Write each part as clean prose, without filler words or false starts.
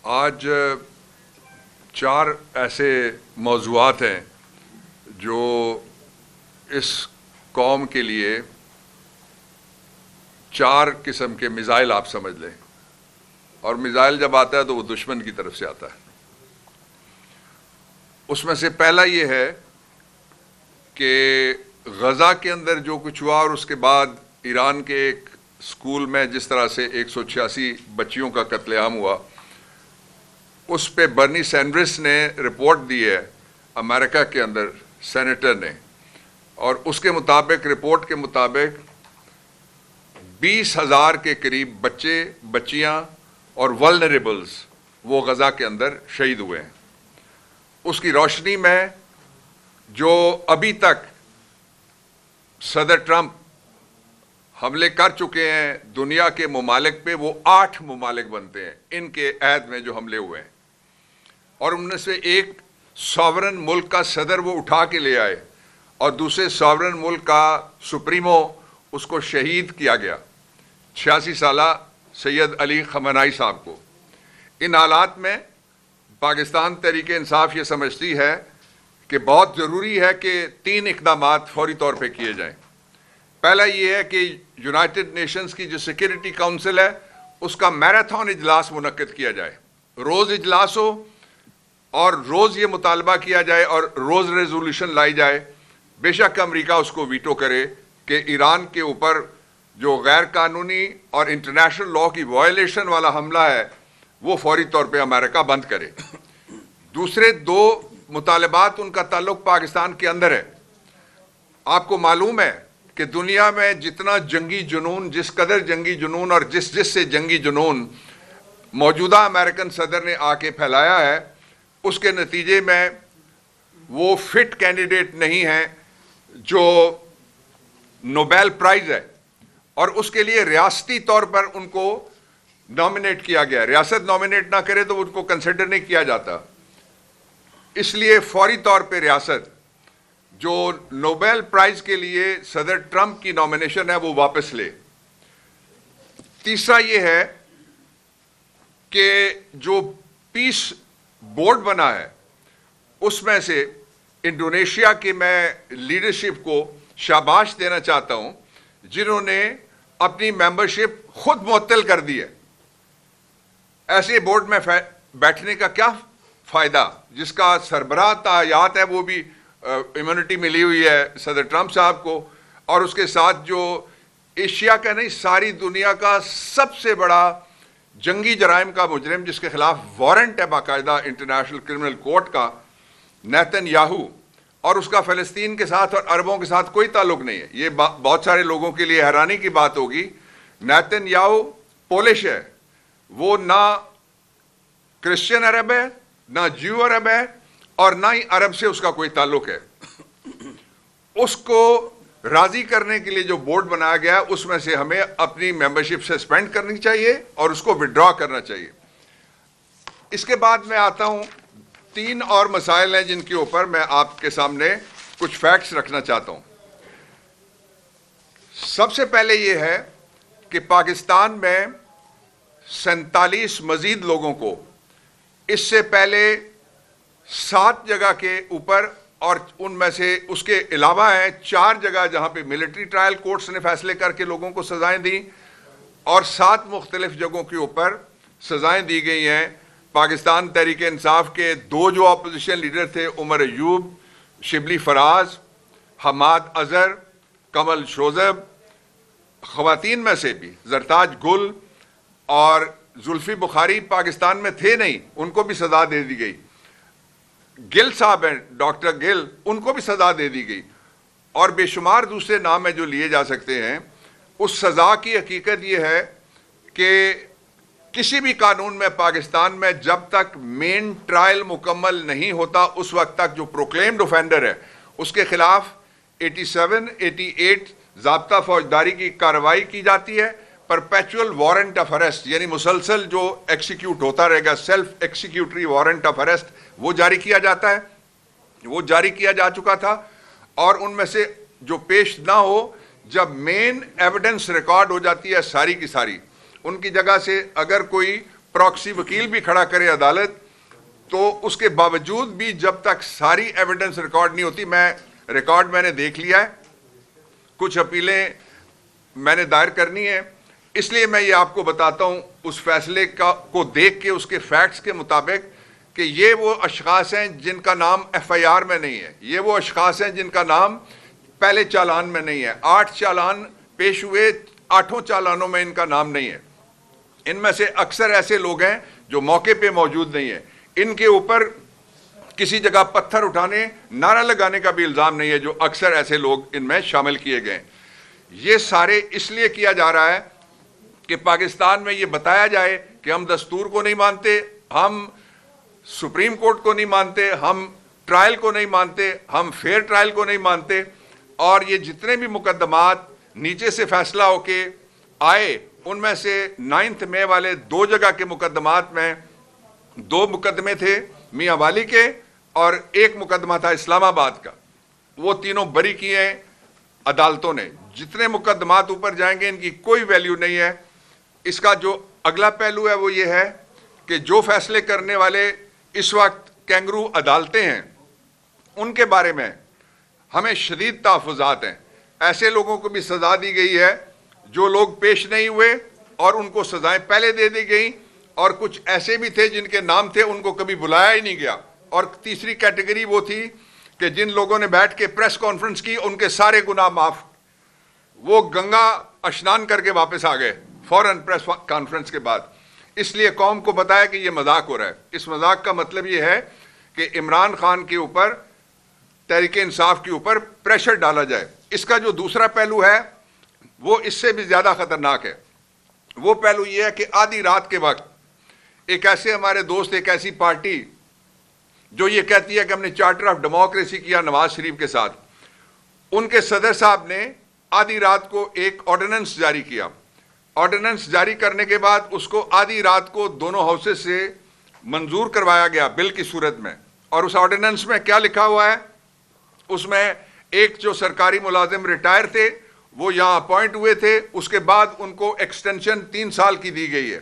آج چار ایسے موضوعات ہیں جو اس قوم کے لیے چار قسم کے میزائل آپ سمجھ لیں، اور میزائل جب آتا ہے تو وہ دشمن کی طرف سے آتا ہے۔ اس میں سے پہلا یہ ہے کہ غزہ کے اندر جو کچھ ہوا اور اس کے بعد ایران کے ایک اسکول میں جس طرح سے 186 بچیوں کا قتل عام ہوا، اس پہ برنی سینڈرس نے رپورٹ دی ہے امریکہ کے اندر، سینیٹر نے، اور اس کے مطابق رپورٹ کے مطابق 20,000 کے قریب بچے، بچیاں اور ولنریبلز وہ غزہ کے اندر شہید ہوئے ہیں۔ اس کی روشنی میں جو ابھی تک صدر ٹرمپ حملے کر چکے ہیں دنیا کے ممالک پہ، وہ 8 ممالک بنتے ہیں ان کے عہد میں جو حملے ہوئے ہیں، اور ان میں سے ایک ساورن ملک کا صدر وہ اٹھا کے لے آئے اور دوسرے ساورن ملک کا سپریمو اس کو شہید کیا گیا، 86 سالہ سید علی خامنہئی صاحب کو۔ ان حالات میں پاکستان تحریک انصاف یہ سمجھتی ہے کہ بہت ضروری ہے کہ 3 اقدامات فوری طور پہ کیے جائیں۔ پہلا یہ ہے کہ یونائٹڈ نیشنز کی جو سیکورٹی کونسل ہے اس کا میراتھن اجلاس منعقد کیا جائے، روز اجلاس ہو اور روز یہ مطالبہ کیا جائے اور روز ریزولوشن لائی جائے۔ بے شک امریکہ اس کو ویٹو کرے کہ ایران کے اوپر جو غیر قانونی اور انٹرنیشنل لاء کی وائلیشن والا حملہ ہے وہ فوری طور پہ امریکہ بند کرے۔ دوسرے 2 مطالبات ان کا تعلق پاکستان کے اندر ہے۔ آپ کو معلوم ہے کہ دنیا میں جتنا جنگی جنون، جس قدر جنگی جنون اور جس سے جنگی جنون موجودہ امریکن صدر نے آ کے پھیلایا ہے، اس کے نتیجے میں وہ فٹ کینڈیڈیٹ نہیں ہیں جو نوبیل پرائز ہے، اور اس کے لیے ریاستی طور پر ان کو نامنیٹ کیا گیا۔ ریاست نامنیٹ نہ کرے تو ان کو کنسیڈر نہیں کیا جاتا، اس لیے فوری طور پہ ریاست جو نوبیل پرائز کے لیے صدر ٹرمپ کی نامنیشن ہے وہ واپس لے۔ تیسرا یہ ہے کہ جو پیس بورڈ بنا ہے اس میں سے انڈونیشیا کی میں لیڈرشپ کو شاباش دینا چاہتا ہوں جنہوں نے اپنی ممبرشپ خود معطل کر دی ہے۔ ایسے بورڈ میں بیٹھنے کا کیا فائدہ، جس کا سربراہ تایات ہے وہ بھی امیونٹی ملی ہوئی ہے صدر ٹرمپ صاحب کو، اور اس کے ساتھ جو ایشیا کا نہیں ساری دنیا کا سب سے بڑا جنگی جرائم کا مجرم جس کے خلاف وارنٹ ہے باقاعدہ انٹرنیشنل کرمنل کورٹ کا، نیتن یاہو، اور اس کا فلسطین کے ساتھ اور عربوں کے ساتھ کوئی تعلق نہیں ہے۔ یہ بہت سارے لوگوں کے لیے حیرانی کی بات ہوگی، نیتن یاہو پولش ہے، وہ نہ کرسچن عرب ہے، نہ جیو عرب ہے، اور نہ ہی عرب سے اس کا کوئی تعلق ہے۔ اس کو راضی کرنے کے لیے جو بورڈ بنایا گیا اس میں سے ہمیں اپنی ممبرشپ سسپینڈ کرنی چاہیے اور اس کو وڈرا کرنا چاہیے۔ اس کے بعد میں آتا ہوں، 3 اور مسائل ہیں جن کے اوپر میں آپ کے سامنے کچھ فیکٹس رکھنا چاہتا ہوں۔ سب سے پہلے یہ ہے کہ پاکستان میں 47 مزید لوگوں کو اس سے پہلے 7 جگہ کے اوپر، اور ان میں سے اس کے علاوہ ہیں 4 جگہ جہاں پہ ملٹری ٹرائل کورٹس نے فیصلے کر کے لوگوں کو سزائیں دیں، اور 7 مختلف جگہوں کے اوپر سزائیں دی گئی ہیں۔ پاکستان تحریک انصاف کے 2 جو اپوزیشن لیڈر تھے، عمر ایوب، شبلی فراز، حماد اظہر، کمل شوذب، خواتین میں سے بھی زرتاج گل اور زلفی بخاری پاکستان میں تھے نہیں، ان کو بھی سزا دے دی گئی۔ گل صاحب ہیں، ڈاکٹر گل، ان کو بھی سزا دے دی گئی، اور بے شمار دوسرے نام ہیں جو لیے جا سکتے ہیں۔ اس سزا کی حقیقت یہ ہے کہ کسی بھی قانون میں پاکستان میں جب تک مین ٹرائل مکمل نہیں ہوتا اس وقت تک جو پروکلیمڈ اوفینڈر ہے اس کے خلاف 87، 88 ضابطہ فوجداری کی کارروائی کی جاتی ہے، پرپیچول وارنٹ آف اریسٹ، یعنی مسلسل جو ایکسیکیوٹ ہوتا رہے گا، سیلف ایکسیکیوٹری وارنٹ آف اریسٹ، وہ جاری کیا جاتا ہے، وہ جاری کیا جا چکا تھا۔ اور ان میں سے جو پیش نہ ہو، جب مین ایویڈنس ریکارڈ ہو جاتی ہے ساری کی ساری، ان کی جگہ سے اگر کوئی پراکسی وکیل بھی کھڑا کرے عدالت, تو اس کے باوجود بھی جب تک ساری ایویڈنس ریکارڈ نہیں ہوتی, میں نے دیکھ لیا ہے, کچھ اپیلیں میں نے دائر کرنی ہے, اس لیے میں یہ آپ کو بتاتا ہوں اس فیصلے کو دیکھ کے اس کے فیکٹس کے مطابق کہ یہ وہ اشخاص ہیں جن کا نام ایف آئی آر میں نہیں ہے, یہ وہ اشخاص ہیں جن کا نام پہلے چالان میں نہیں ہے. 8 چالان پیش ہوئے, 8 چالانوں میں ان کا نام نہیں ہے. ان میں سے اکثر ایسے لوگ ہیں جو موقع پہ موجود نہیں ہیں. ان کے اوپر کسی جگہ پتھر اٹھانے, نعرہ لگانے کا بھی الزام نہیں ہے, جو اکثر ایسے لوگ ان میں شامل کیے گئے. یہ سارے اس لیے کیا جا رہا ہے کہ پاکستان میں یہ بتایا جائے کہ ہم دستور کو نہیں مانتے, ہم سپریم کورٹ کو نہیں مانتے, ہم ٹرائل کو نہیں مانتے, ہم فیئر ٹرائل کو نہیں مانتے, اور یہ جتنے بھی مقدمات نیچے سے فیصلہ ہو کے آئے ان میں سے 9 مئی والے 2 جگہ کے مقدمات میں 2 مقدمے تھے میاں والی کے اور 1 مقدمہ تھا اسلام آباد کا, وہ تینوں بری کیے ہیں عدالتوں نے. جتنے مقدمات اوپر جائیں گے ان کی کوئی ویلیو نہیں ہے. اس کا جو اگلا پہلو ہے وہ یہ ہے کہ جو فیصلے کرنے والے اس وقت کینگرو عدالتیں ہیں ان کے بارے میں ہمیں شدید تحفظات ہیں. ایسے لوگوں کو بھی سزا دی گئی ہے جو لوگ پیش نہیں ہوئے اور ان کو سزائیں پہلے دے دی گئیں, اور کچھ ایسے بھی تھے جن کے نام تھے ان کو کبھی بلایا ہی نہیں گیا. اور تیسری کیٹیگری وہ تھی کہ جن لوگوں نے بیٹھ کے پریس کانفرنس کی ان کے سارے گناہ معاف, وہ گنگا اشنان کر کے واپس آ گئے فوراً پریس کانفرنس کے بعد. اس لیے قوم کو بتایا کہ یہ مذاق ہو رہا ہے. اس مذاق کا مطلب یہ ہے کہ عمران خان کے اوپر, تحریک انصاف کے اوپر پریشر ڈالا جائے. اس کا جو دوسرا پہلو ہے وہ اس سے بھی زیادہ خطرناک ہے. وہ پہلو یہ ہے کہ آدھی رات کے وقت ایک ایسے ہمارے دوست, ایک ایسی پارٹی جو یہ کہتی ہے کہ ہم نے چارٹر آف ڈیموکریسی کیا نواز شریف کے ساتھ, ان کے صدر صاحب نے آدھی رات کو ایک آرڈیننس جاری کیا. آرڈیننس جاری کرنے کے بعد اس کو آدھی رات کو دونوں ہاؤسز سے منظور کروایا گیا بل کی صورت میں. اور اس آرڈیننس میں کیا لکھا ہوا ہے, اس میں ایک جو سرکاری ملازم ریٹائر تھے وہ یہاں اپوائنٹ ہوئے تھے, اس کے بعد ان کو ایکسٹینشن 3 سال کی دی گئی ہے.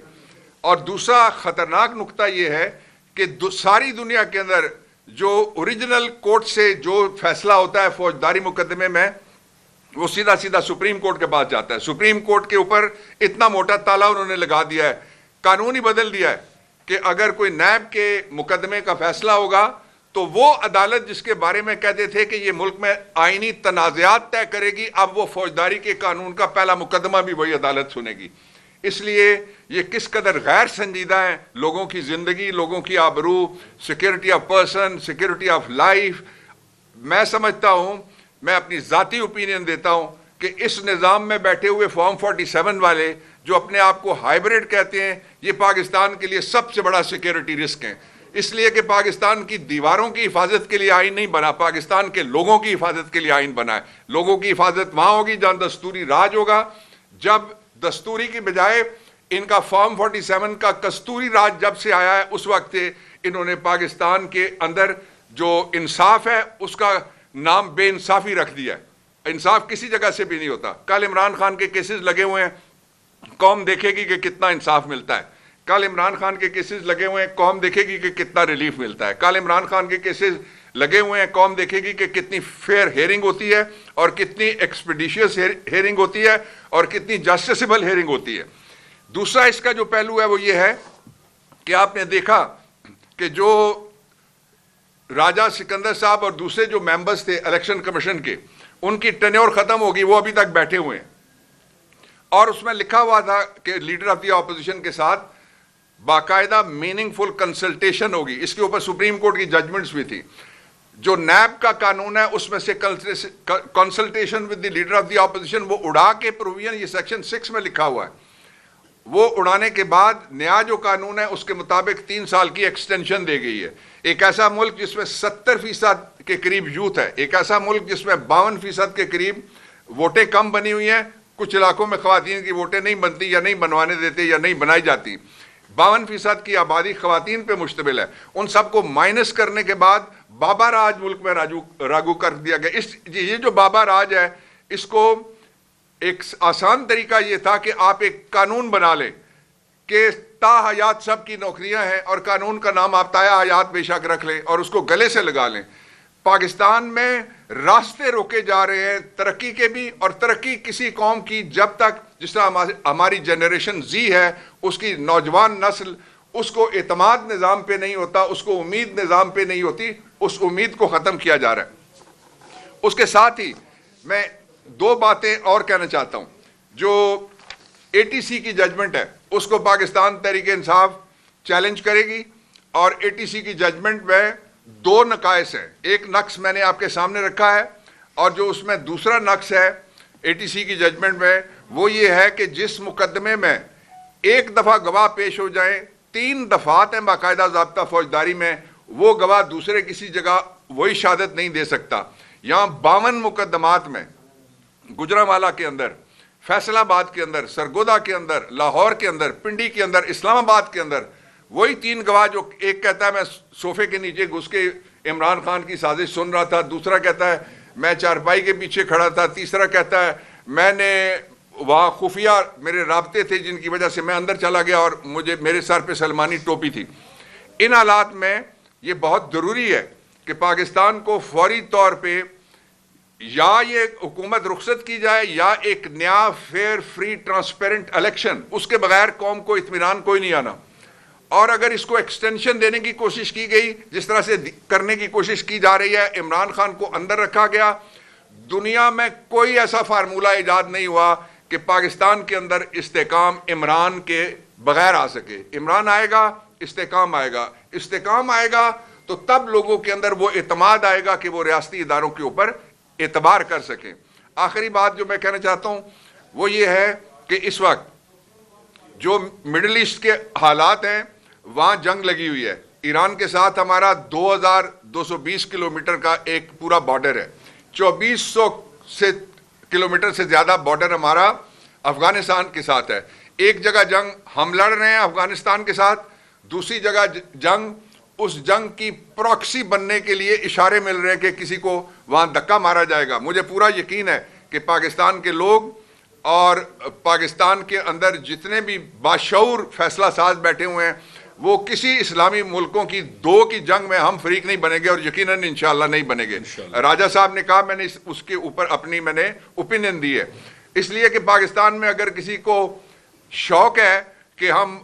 اور دوسرا خطرناک نقطہ یہ ہے کہ ساری دنیا کے اندر جو اوریجنل کورٹ سے جو فیصلہ ہوتا ہے فوجداری مقدمے میں وہ سیدھا سیدھا سپریم کورٹ کے پاس جاتا ہے. سپریم کورٹ کے اوپر اتنا موٹا تالا انہوں نے لگا دیا ہے, قانون ہی بدل دیا ہے کہ اگر کوئی نیب کے مقدمے کا فیصلہ ہوگا تو وہ عدالت جس کے بارے میں کہتے تھے کہ یہ ملک میں آئینی تنازعات طے کرے گی, اب وہ فوجداری کے قانون کا پہلا مقدمہ بھی وہی عدالت سنے گی. اس لیے یہ کس قدر غیر سنجیدہ ہیں لوگوں کی زندگی, لوگوں کی آبرو, security of person, security of life. میں سمجھتا ہوں, میں اپنی ذاتی اوپینین دیتا ہوں کہ اس نظام میں بیٹھے ہوئے فارم 47 والے جو اپنے آپ کو ہائیبریڈ کہتے ہیں, یہ پاکستان کے لیے سب سے بڑا سیکورٹی رسک ہیں. اس لیے کہ پاکستان کی دیواروں کی حفاظت کے لیے آئین نہیں بنا, پاکستان کے لوگوں کی حفاظت کے لیے آئین بنا ہے. لوگوں کی حفاظت وہاں ہوگی جہاں دستوری راج ہوگا. جب دستوری کی بجائے ان کا فارم 47 کا کستوری راج جب سے آیا ہے اس وقت سے انہوں نے پاکستان کے اندر جو انصاف ہے اس کا نام بے انصافی رکھ دیا ہے. انصاف کسی جگہ سے بھی نہیں ہوتا. کل عمران خان کے کیسز لگے ہوئے ہیں, قوم دیکھے گی کہ کتنا انصاف ملتا ہے. کل عمران خان کے کیسز لگے ہوئے ہیں, قوم دیکھے گی کہ کتنا ریلیف ملتا ہے. کل عمران خان کے کیسز لگے ہوئے ہیں, قوم دیکھے گی کہ کتنی فیئر ہیئرنگ ہوتی ہے اور کتنی ایکسپیڈیشیس ہیئرنگ ہوتی ہے اور کتنی جسٹسیبل ہیئرنگ ہوتی ہے. دوسرا اس کا جو پہلو ہے وہ یہ ہے کہ آپ نے دیکھا کہ جو راجہ سکندر صاحب اور دوسرے جو ممبرز تھے الیکشن کمیشن کے, ان کی ٹینیور ختم ہوگی, وہ ابھی تک بیٹھے ہوئے ہیں. اور اس میں لکھا ہوا تھا کہ لیڈر آف دی اپوزیشن کے ساتھ باقاعدہ میننگ فل کنسلٹیشن ہوگی. اس کے اوپر سپریم کورٹ کی ججمنٹس بھی تھی. جو نیب کا قانون ہے اس میں سے consultation with the leader of the opposition وہ اڑا کے پروویژن, یہ سیکشن 6 میں لکھا ہوا ہے, وہ اڑانے کے بعد نیا جو قانون ہے اس کے مطابق 3 سال کی ایکسٹینشن دے گئی ہے. ایک ایسا ملک جس میں 70% کے قریب یوتھ ہے, ایک ایسا ملک جس میں 52% کے قریب ووٹیں کم بنی ہوئی ہیں, کچھ علاقوں میں خواتین کی ووٹیں نہیں بنتی یا نہیں بنوانے دیتے یا نہیں بنائی جاتی, 52% کی آبادی خواتین پہ مشتمل ہے. ان سب کو مائنس کرنے کے بعد بابا راج ملک میں راگو کر دیا گیا. یہ جو بابا راج ہے اس کو ایک آسان طریقہ یہ تھا کہ آپ ایک قانون بنا لیں کہ تا حیات سب کی نوکریاں ہیں اور قانون کا نام آپ تایا حیات بے شک رکھ لیں اور اس کو گلے سے لگا لیں. پاکستان میں راستے روکے جا رہے ہیں ترقی کے بھی, اور ترقی کسی قوم کی جب تک, جس طرح ہماری جنریشن زی ہے, اس کی نوجوان نسل, اس کو اعتماد نظام پہ نہیں ہوتا, اس کو امید نظام پہ نہیں ہوتی, اس امید کو ختم کیا جا رہا ہے. اس کے ساتھ ہی میں دو باتیں اور کہنا چاہتا ہوں. جو اے ٹی سی کی ججمنٹ ہے اس کو پاکستان تحریک انصاف چیلنج کرے گی, اور اے ٹی سی کی ججمنٹ میں دو نقائص ہیں. ایک نقص میں نے آپ کے سامنے رکھا ہے, اور جو اس میں دوسرا نقص ہے اے ٹی سی کی ججمنٹ میں وہ یہ ہے کہ جس مقدمے میں ایک دفعہ گواہ پیش ہو جائیں, 3 دفعات ہیں باقاعدہ ضابطہ فوجداری میں, وہ گواہ دوسرے کسی جگہ وہی شہادت نہیں دے سکتا. یہاں 52 مقدمات میں گجرانوالہ کے اندر, فیصل آباد کے اندر, سرگودا کے اندر, لاہور کے اندر, پنڈی کے اندر, اسلام آباد کے اندر وہی 3 گواہ, جو ایک کہتا ہے میں صوفے کے نیچے گھس کے عمران خان کی سازش سن رہا تھا, دوسرا کہتا ہے میں چارپائی کے پیچھے کھڑا تھا, تیسرا کہتا ہے میں نے وہاں خفیہ میرے رابطے تھے جن کی وجہ سے میں اندر چلا گیا اور میرے سر پہ سلمانی ٹوپی تھی. ان حالات میں یہ بہت ضروری ہے کہ پاکستان کو فوری طور پہ یا یہ حکومت رخصت کی جائے یا ایک نیا فیئر فری ٹرانسپیرنٹ الیکشن, اس کے بغیر قوم کو اطمینان کوئی نہیں آنا. اور اگر اس کو ایکسٹینشن دینے کی کوشش کی گئی, جس طرح سے کرنے کی کوشش کی جا رہی ہے, عمران خان کو اندر رکھا گیا, دنیا میں کوئی ایسا فارمولہ ایجاد نہیں ہوا کہ پاکستان کے اندر استحکام عمران کے بغیر آ سکے. عمران آئے گا, استحکام آئے گا, استحکام آئے گا تو تب لوگوں کے اندر وہ اعتماد آئے گا کہ وہ ریاستی اداروں کے اوپر اعتبار کر سکیں. آخری بات جو میں کہنا چاہتا ہوں وہ یہ ہے کہ اس وقت جو مڈل ایسٹ کے حالات ہیں وہاں جنگ لگی ہوئی ہے. ایران کے ساتھ ہمارا 2220 کلومیٹر کا ایک پورا بارڈر ہے, 2400 کلومیٹر سے زیادہ بارڈر ہمارا افغانستان کے ساتھ ہے. ایک جگہ جنگ ہم لڑ رہے ہیں افغانستان کے ساتھ, دوسری جگہ جنگ اس جنگ کی پراکسی بننے کے لیے اشارے مل رہے ہیں کہ کسی کو وہاں دھکا مارا جائے گا. مجھے پورا یقین ہے کہ پاکستان کے لوگ اور پاکستان کے اندر جتنے بھی باشعور فیصلہ ساز بیٹھے ہوئے ہیں وہ کسی اسلامی ملکوں کی 2 کی جنگ میں ہم فریق نہیں بنیں گے, اور یقیناً انشاءاللہ نہیں بنیں گے. راجہ صاحب نے کہا, میں نے اس کے اوپر اپنی میں نے اوپینین دی ہے, اس لیے کہ پاکستان میں اگر کسی کو شوق ہے کہ ہم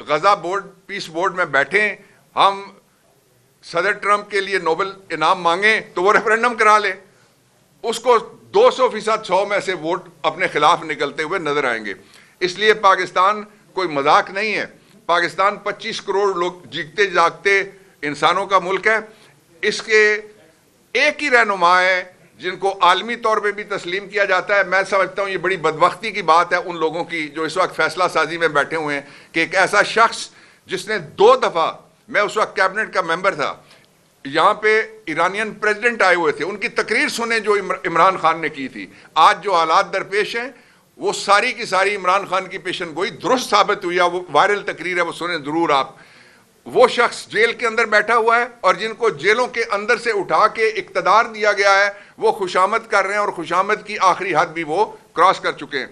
غزہ بورڈ پیس بورڈ میں بیٹھیں, ہم صدر ٹرمپ کے لیے نوبل انعام مانگیں, تو وہ ریفرینڈم کرا لے, اس کو 200% 100 میں سے ووٹ اپنے خلاف نکلتے ہوئے نظر آئیں گے. اس لیے پاکستان کوئی مذاق نہیں ہے. پاکستان 25 کروڑ لوگ جیتے جاگتے انسانوں کا ملک ہے. اس کے ایک ہی رہنما ہے جن کو عالمی طور پہ بھی تسلیم کیا جاتا ہے. میں سمجھتا ہوں یہ بڑی بدبختی کی بات ہے ان لوگوں کی جو اس وقت فیصلہ سازی میں بیٹھے ہوئے ہیں کہ ایک ایسا شخص جس نے 2 دفعہ, میں اس وقت کیبنٹ کا ممبر تھا, یہاں پہ ایرانین پریزیڈنٹ آئے ہوئے تھے, ان کی تقریر سنیں جو عمران خان نے کی تھی. آج جو حالات درپیش ہیں وہ ساری کی ساری عمران خان کی پیشن گوئی درست ثابت ہوئی ہے. وہ وائرل تقریر ہے, وہ سنیں ضرور آپ. وہ شخص جیل کے اندر بیٹھا ہوا ہے اور جن کو جیلوں کے اندر سے اٹھا کے اقتدار دیا گیا ہے وہ خوشامد کر رہے ہیں, اور خوشامد کی آخری حد بھی وہ کراس کر چکے ہیں.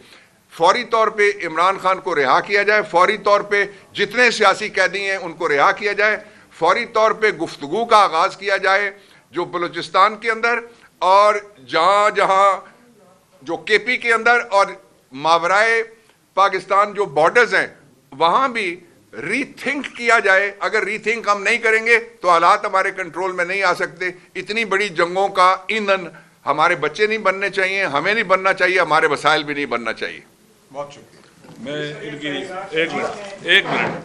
فوری طور پہ عمران خان کو رہا کیا جائے, فوری طور پہ جتنے سیاسی قیدی ہیں ان کو رہا کیا جائے, فوری طور پہ گفتگو کا آغاز کیا جائے جو بلوچستان کے اندر اور جہاں جہاں جو کے پی کے اندر اور ماورائے پاکستان جو بارڈرز ہیں وہاں بھی ری تھنک کیا جائے. اگر ری تھنک ہم نہیں کریں گے تو حالات ہمارے کنٹرول میں نہیں آ سکتے. اتنی بڑی جنگوں کا ایندھن ہمارے بچے نہیں بننے چاہیے, ہمیں نہیں بننا چاہیے, ہمارے وسائل بھی نہیں بننا چاہیے. بہت شکریہ. میں ان کی ایک منٹ